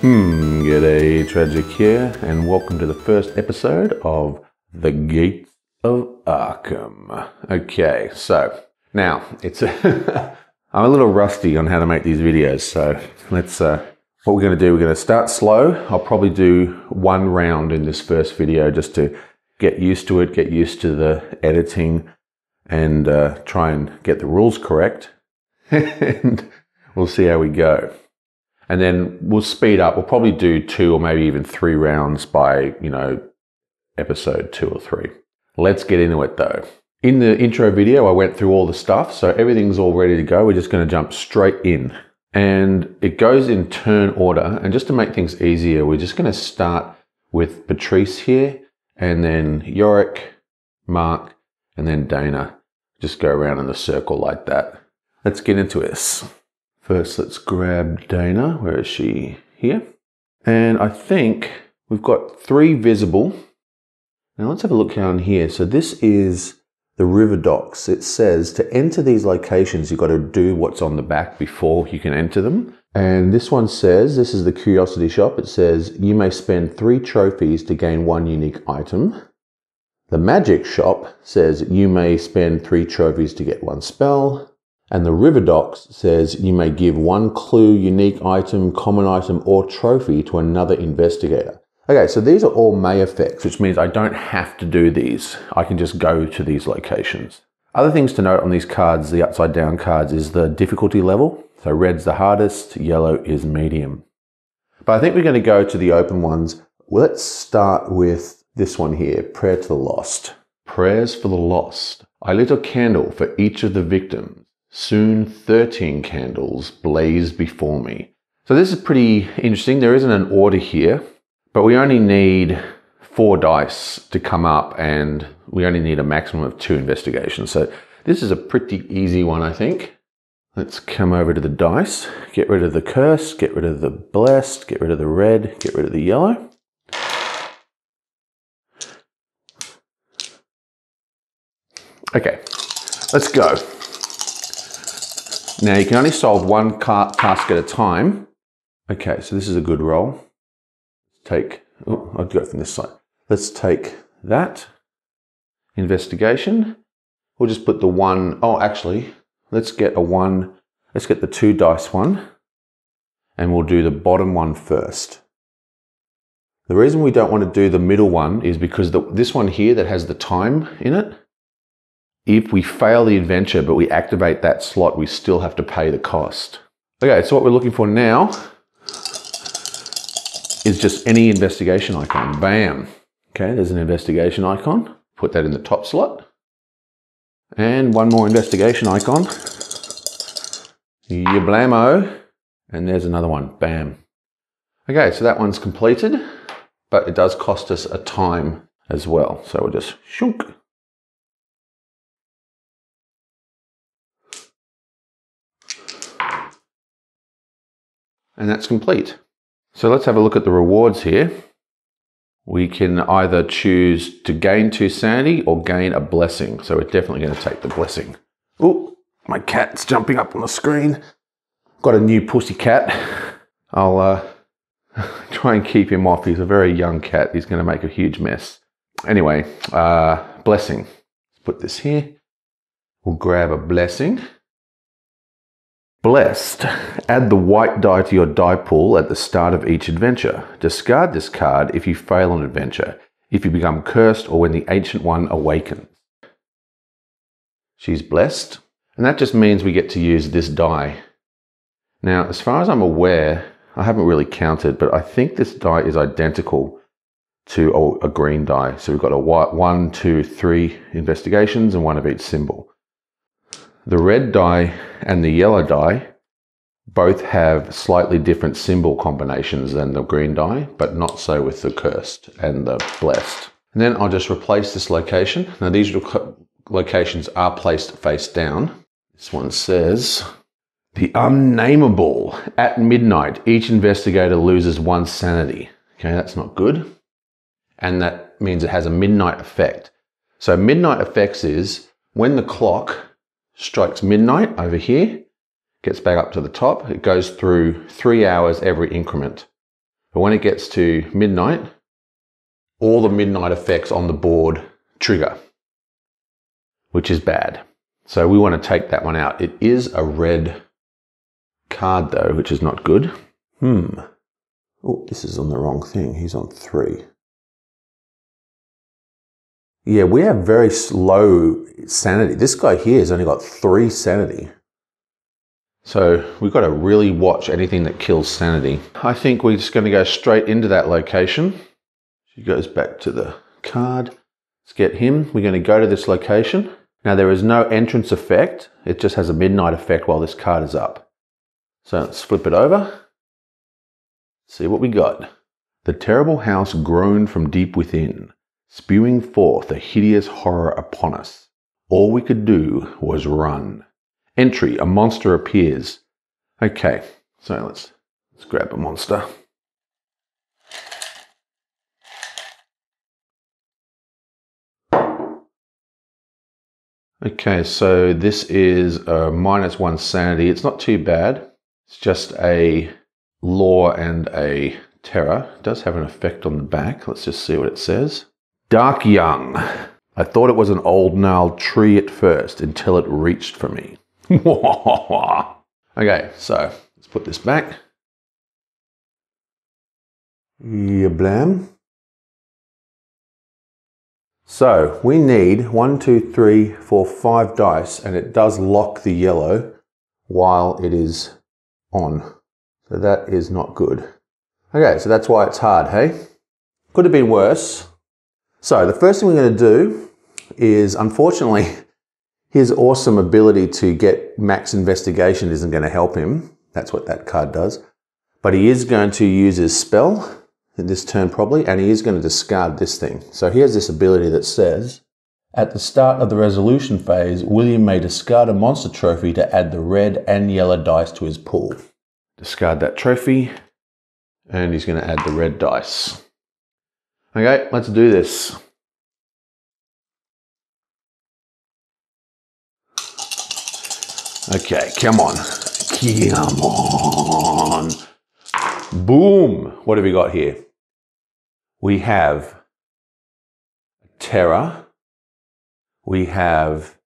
G'day, Tragic here, and welcome to the first episode of The Gates of Arkham. Okay, so now it's I'm a little rusty on how to make these videos, so let's what we're going to do, we're going to start slow. I'll probably do one round in this first video just to get used to it, get used to the editing, and try and get the rules correct, and we'll see how we go. And then we'll speed up. We'll probably do 2 or maybe even 3 rounds by, episode 2 or 3. Let's get into it though. In the intro video, I went through all the stuff, so everything's all ready to go. We're just going to jump straight in. And it goes in turn order. And just to make things easier, we're just going to start with Patrice here, and then Yorick, Mark, and then Dana. Just go around in a circle like that. Let's get into this. First, let's grab Dana. Where is she? Here. And I think we've got 3 visible. Now let's have a look down here. So this is the river docks. It says to enter these locations, you've got to do what's on the back before you can enter them. And this one says, this is the curiosity shop. It says you may spend 3 trophies to gain 1 unique item. The magic shop says you may spend 3 trophies to get 1 spell. And the river docks says you may give 1 clue, unique item, common item, or trophy to another investigator. Okay, so these are all may effects, which means I don't have to do these. I can just go to these locations. Other things to note on these cards, the upside down cards, is the difficulty level. So red's the hardest, yellow is medium. But I think we're going to go to the open ones. Let's start with this one here, Prayer to the Lost. Prayers for the lost. I lit a candle for each of the victims. Soon 13 candles blazed before me. So this is pretty interesting. There isn't an order here, but we only need 4 dice to come up, and we only need a maximum of 2 investigations. So this is a pretty easy one, I think. Let's come over to the dice, get rid of the curse, get rid of the blessed, get rid of the red, get rid of the yellow. Okay, let's go. Now you can only solve 1 task at a time. Okay, so this is a good roll. I'll go from this side. Let's take that. Investigation. We'll just put the 1, actually, let's get a 1, let's get the 2 dice one, and we'll do the bottom one first. The reason we don't want to do the middle one is because this one here that has the time in it, if we fail the adventure, but we activate that slot, we still have to pay the cost. Okay, so what we're looking for now is just any investigation icon. Bam. Okay, there's an investigation icon. Put that in the top slot. And 1 more investigation icon. You blammo. And there's another one. Bam. Okay, so that one's completed, but it does cost us a time as well. So we'll just shunk. And that's complete. So let's have a look at the rewards here. We can either choose to gain 2 sanity or gain a blessing. So we're definitely going to take the blessing. Oh, my cat's jumping up on the screen. Got a new pussy cat. I'll try and keep him off. He's a very young cat. He's going to make a huge mess. Anyway, blessing. Let's put this here. We'll grab a blessing. Blessed. Add the white die to your die pool at the start of each adventure. Discard this card if you fail an adventure, if you become cursed, or when the Ancient One awakens. She's blessed, and that just means we get to use this die. Now, as far as I'm aware, I haven't really counted, but I think this die is identical to a green die. So we've got a 1, 2, 3 investigations and 1 of each symbol. The red die and the yellow die both have slightly different symbol combinations than the green die, but not so with the cursed and the blessed. And then I'll just replace this location. Now these locations are placed face down. This one says, the unnameable. At midnight, each investigator loses 1 sanity. Okay, that's not good. And that means it has a midnight effect. So midnight effects is when the clock strikes midnight over here, gets back up to the top, it goes through 3 hours every increment. But when it gets to midnight, all the midnight effects on the board trigger, which is bad. So we want to take that one out. It is a red card though, which is not good. Oh, this is on the wrong thing. He's on 3. Yeah, we have very low sanity. This guy here has only got 3 sanity. So we've got to really watch anything that kills sanity. I think we're just going to go straight into that location. She goes back to the card. Let's get him. We're going to go to this location. Now there is no entrance effect. It just has a midnight effect while this card is up. So let's flip it over. See what we got. The terrible house groaned from deep within, spewing forth a hideous horror upon us. All we could do was run. Entry, a monster appears. Okay, so let's grab a monster. Okay, so this is a -1 sanity. It's not too bad. It's just a law and a terror. It does have an effect on the back. Let's just see what it says. Dark young. I thought it was an old gnarled tree at first until it reached for me. Okay, so let's put this back. Yeah, blam. So we need 1, 2, 3, 4, 5 dice, and it does lock the yellow while it is on. So that is not good. Okay, so that's why it's hard, hey? Could have been worse. So the first thing we're going to do is, unfortunately, his awesome ability to get max investigation isn't going to help him. That's what that card does. But he is going to use his spell in this turn probably, and he is going to discard this thing. So he has this ability that says, at the start of the resolution phase, William may discard a monster trophy to add the red and yellow dice to his pool. Discard that trophy, and he's going to add the red dice. Okay, let's do this. Okay, come on. Come on. Boom. What have we got here? We have terror. We have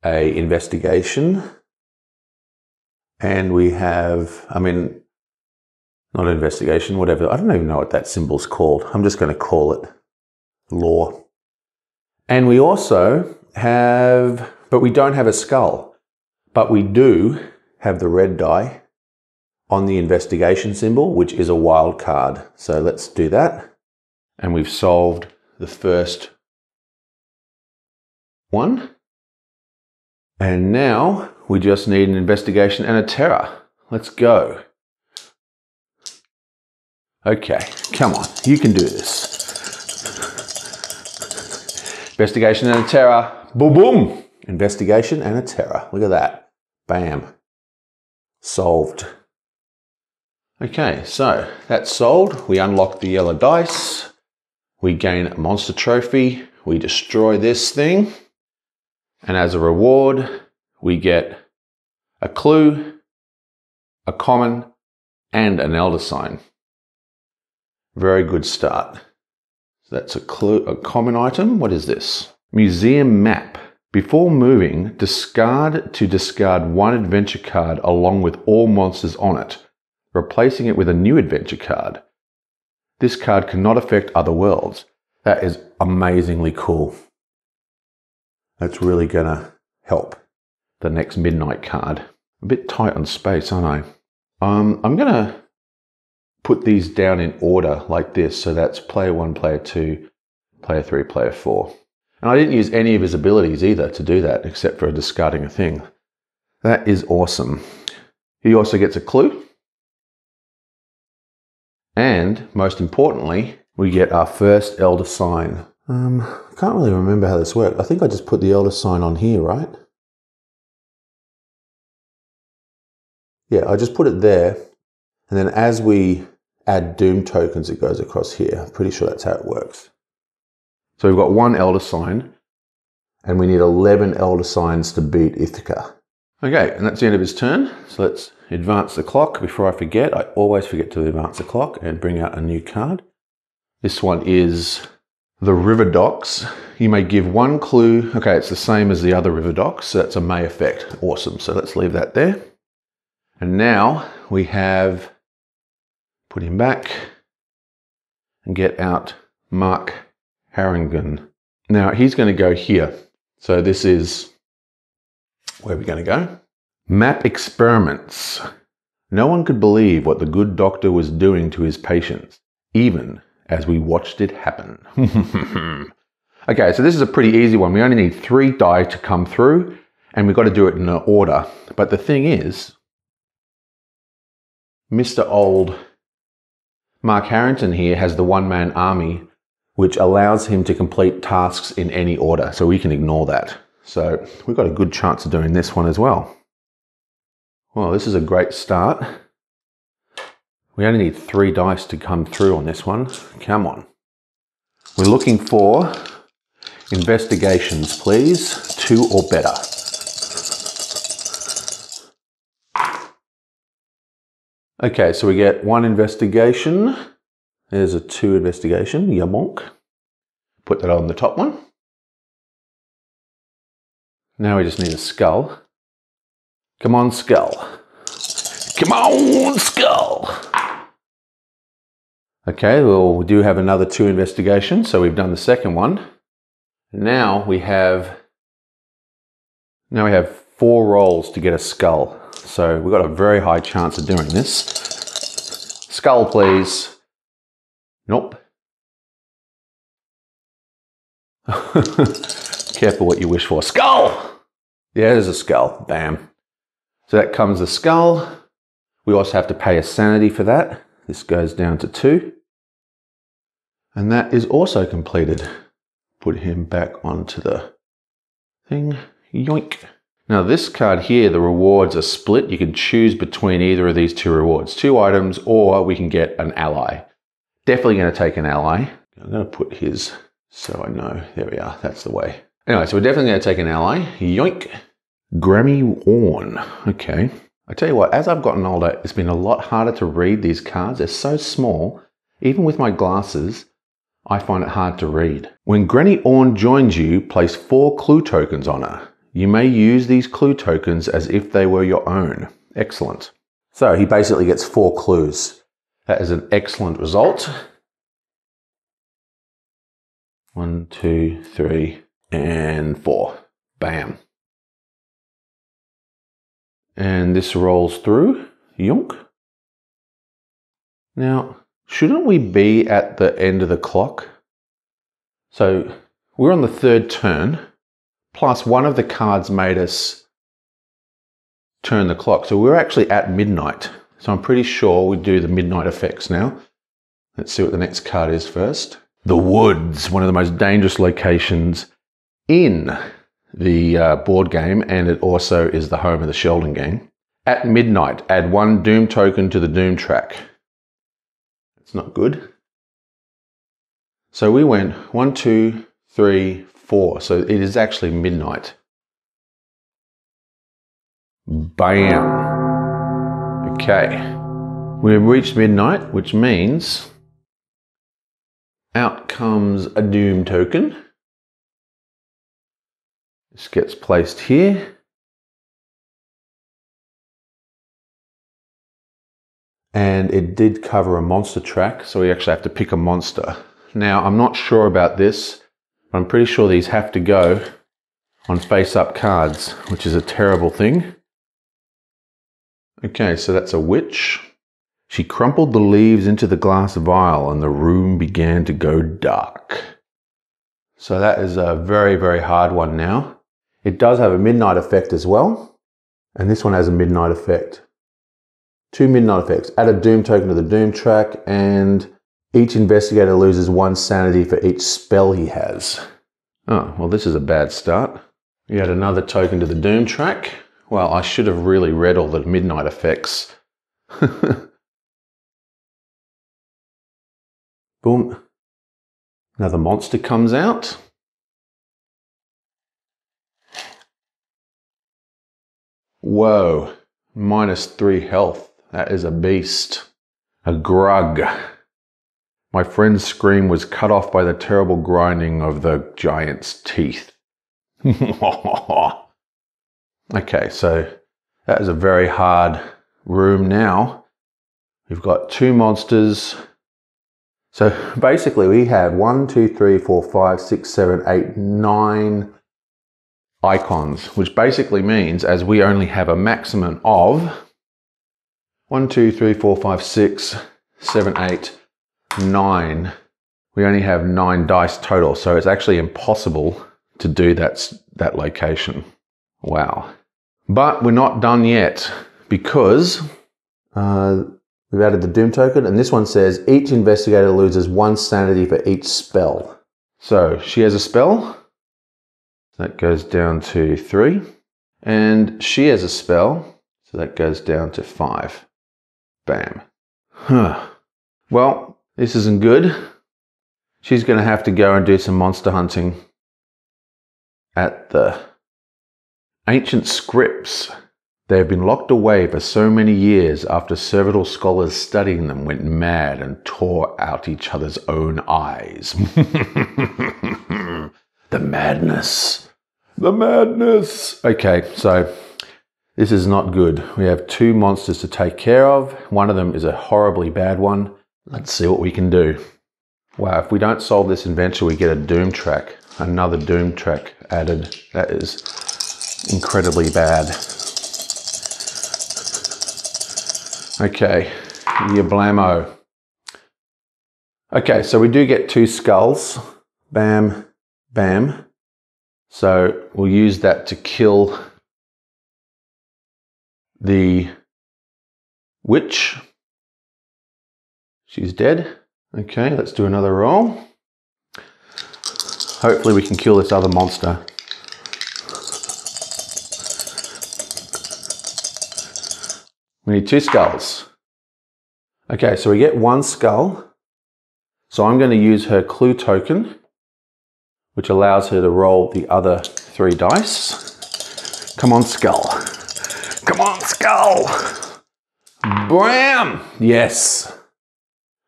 a investigation. And we have, not investigation, whatever. I don't even know what that symbol's called. I'm just going to call it law. And we also have, but we don't have a skull. But we do have the red die on the investigation symbol, which is a wild card. So let's do that. And we've solved the first one. And now we just need an investigation and a terror. Let's go. Okay, come on, you can do this. Investigation and a terror. Boom, boom. Investigation and a terror. Look at that. Bam. Solved. Okay, so that's solved. We unlock the yellow dice. We gain a monster trophy. We destroy this thing. And as a reward, we get a clue, a common, and an elder sign. Very good start. So that's a clue, a common item. What is this? Museum map. Before moving, discard one adventure card along with all monsters on it, replacing it with a new adventure card. This card cannot affect other worlds. That is amazingly cool. That's really gonna help the next midnight card. A bit tight on space, aren't I? I'm gonna put these down in order like this. So that's player 1, player 2, player 3, player 4. And I didn't use any of his abilities either to do that, except for discarding a thing. That is awesome. He also gets a clue. And most importantly, we get our first elder sign. I can't really remember how this worked. I think I just put the elder sign on here, right? Yeah, I just put it there. And then as we add doom tokens, it goes across here. I'm pretty sure that's how it works. So we've got 1 elder sign, and we need 11 elder signs to beat Ithaca. Okay, and that's the end of his turn. So let's advance the clock. Before I forget, I always forget to advance the clock and bring out a new card. This one is the River Docks. You may give one clue. Okay, it's the same as the other River Docks, so that's a May effect. Awesome, so let's leave that there. And now we have, put him back and get out Mark Harrigan. Now he's going to go here. So this is where we're going to go. Map experiments. No one could believe what the good doctor was doing to his patients, even as we watched it happen. Okay, so this is a pretty easy one. We only need 3 die to come through, and we've got to do it in an order. But the thing is, Mr. Old Mark Harrington here has the one-man army, which allows him to complete tasks in any order, so we can ignore that. So we've got a good chance of doing this one as well. Well, this is a great start. We only need 3 dice to come through on this one. Come on. We're looking for investigations, please. 2 or better. Okay, so we get 1 investigation. There's a 2 investigation. Yabonk. Put that on the top one. Now we just need a skull. Come on, skull. Come on, skull. Okay, well, we do have another 2 investigations, so we've done the second one. Now we have 4 rolls to get a skull. So we've got a very high chance of doing this. Skull, please. Nope. Careful what you wish for. Skull! Yeah, there's a skull. Bam. So that comes the skull. We also have to pay a sanity for that. This goes down to 2. And that is also completed. Put him back onto the thing. Yoink. Now this card here, the rewards are split. You can choose between either of these 2 rewards. 2 items, or we can get an ally. Definitely going to take an ally. I'm going to put his, so I know. There we are. That's the way. Anyway, so we're definitely going to take an ally. Yoink. Grammy Warn. Okay. I tell you what, as I've gotten older, it's been a lot harder to read these cards. They're so small. Even with my glasses, I find it hard to read. When Granny Orn joins you, place 4 clue tokens on her. You may use these clue tokens as if they were your own. Excellent. So he basically gets 4 clues. That is an excellent result. 1, 2, 3, and 4. Bam. And this rolls through. Yonk. Now, shouldn't we be at the end of the clock? So we're on the 3rd turn, plus one of the cards made us turn the clock. So we're actually at midnight. So I'm pretty sure we do the midnight effects now. Let's see what the next card is first. The Woods, one of the most dangerous locations in the board game, and it also is the home of the Sheldon gang. At midnight, add 1 Doom token to the Doom track. It's not good. So we went 1, 2, 3, 4. So it is actually midnight. Bam. Okay. We've reached midnight, which means out comes a Doom token. This gets placed here. And it did cover a monster track, so we actually have to pick a monster. Now, I'm not sure about this, but I'm pretty sure these have to go on face-up cards, which is a terrible thing. Okay, so that's a witch. She crumpled the leaves into the glass vial and the room began to go dark. So that is a very, very hard one now. It does have a midnight effect as well. And this one has a midnight effect. 2 midnight effects. Add a Doom token to the Doom track, and each investigator loses 1 sanity for each spell he has. Oh, well, this is a bad start. You add another token to the Doom track. Well, I should have really read all the midnight effects. Boom. Another monster comes out. Whoa, -3 health. That is a beast. A grug. My friend's scream was cut off by the terrible grinding of the giant's teeth. Okay, so that is a very hard room now. We've got 2 monsters. So basically we have 1, 2, 3, 4, 5, 6, 7, 8, 9 icons, which basically means as we only have a maximum of 1, 2, 3, 4, 5, 6, 7, 8, 9. We only have 9 dice total, so it's actually impossible to do that location. Wow. But we're not done yet because we've added the Doom token, and this one says each investigator loses 1 sanity for each spell. So she has a spell. That goes down to 3. And she has a spell, so that goes down to 5. Bam. Well, this isn't good. She's going to have to go and do some monster hunting at the ancient scripts. They have been locked away for so many years after servile scholars studying them went mad and tore out each other's own eyes. The madness. The madness. Okay, so this is not good. We have 2 monsters to take care of. One of them is a horribly bad one. Let's see what we can do. Wow, if we don't solve this adventure, we get a Doom track. Another Doom track added. That is incredibly bad. Okay, yablamo. Okay, so we do get 2 skulls. Bam, bam. So we'll use that to kill the witch. She's dead. Okay, let's do another roll. Hopefully we can kill this other monster. We need 2 skulls. Okay, so we get 1 skull. So I'm going to use her clue token, which allows her to roll the other 3 dice. Come on, skull. Come on, skull. Bam! Yes.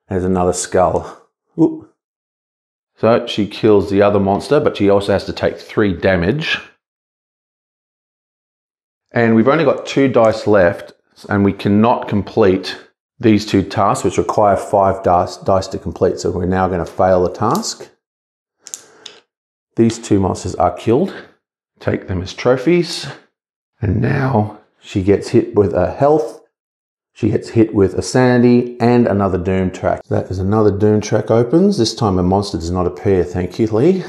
There's another skull. Ooh. So she kills the other monster, but she also has to take 3 damage. And we've only got 2 dice left, and we cannot complete these 2 tasks, which require 5 dice to complete. So we're now going to fail the task. These 2 monsters are killed. Take them as trophies. And now she gets hit with a health. She gets hit with a sanity and another Doom track. That is another Doom track opens. This time a monster does not appear, thank you, Lee.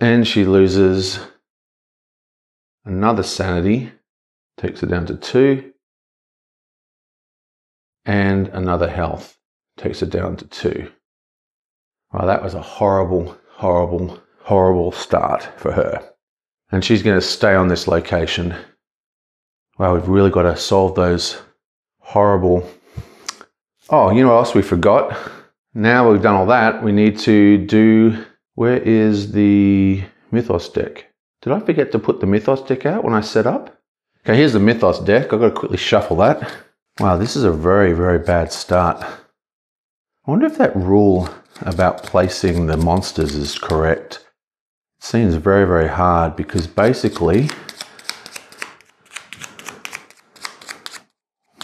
And she loses another sanity. Takes her down to 2. And another health. Takes her down to 2. Well, that was a horrible, horrible, horrible start for her. And she's going to stay on this location. Wow, we've really got to solve those horrible... Oh, you know what else we forgot? Now we've done all that, we need to do... Where is the Mythos deck? Did I forget to put the Mythos deck out when I set up? Okay, here's the Mythos deck. I've got to quickly shuffle that. Wow, this is a very, very bad start. I wonder if that rule about placing the monsters is correct. It seems very, very hard because basically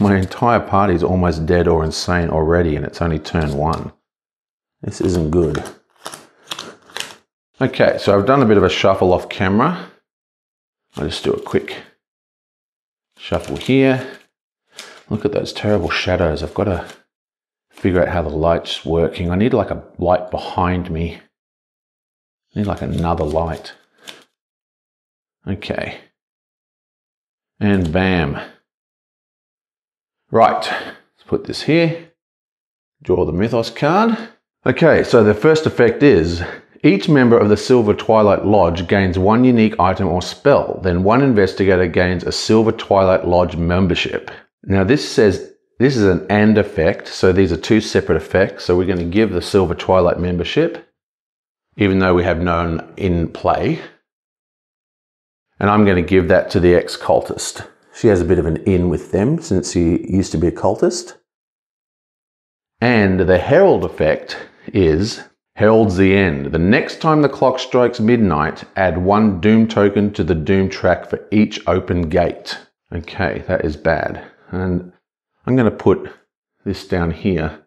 my entire party is almost dead or insane already and it's only turn 1. This isn't good. Okay, so I've done a bit of a shuffle off camera. I'll just do a quick shuffle here. Look at those terrible shadows. I've got to figure out how the light's working. I need like a light behind me. I need like another light. Okay. And bam. Right, let's put this here. Draw the Mythos card. Okay, so the first effect is each member of the Silver Twilight Lodge gains 1 unique item or spell. Then 1 investigator gains a Silver Twilight Lodge membership. Now this says this is an AND effect, so these are 2 separate effects. So we're going to give the Silver Twilight membership, even though we have none in play. And I'm going to give that to the ex-cultist. she has a bit of an in with them since she used to be a cultist. And the herald effect is heralds the end. The next time the clock strikes midnight, add 1 doom token to the doom track for each open gate. Okay, that is bad. And I'm going to put this down here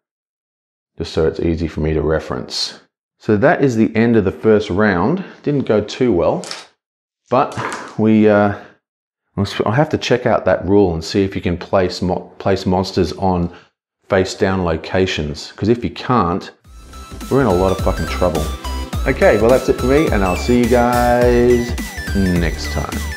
just so it's easy for me to reference. So that is the end of the first round. Didn't go too well, but I'll have to check out that rule and see if you can place monsters on face down locations, because if you can't, we're in a lot of fucking trouble. Okay, well that's it for me, and I'll see you guys next time.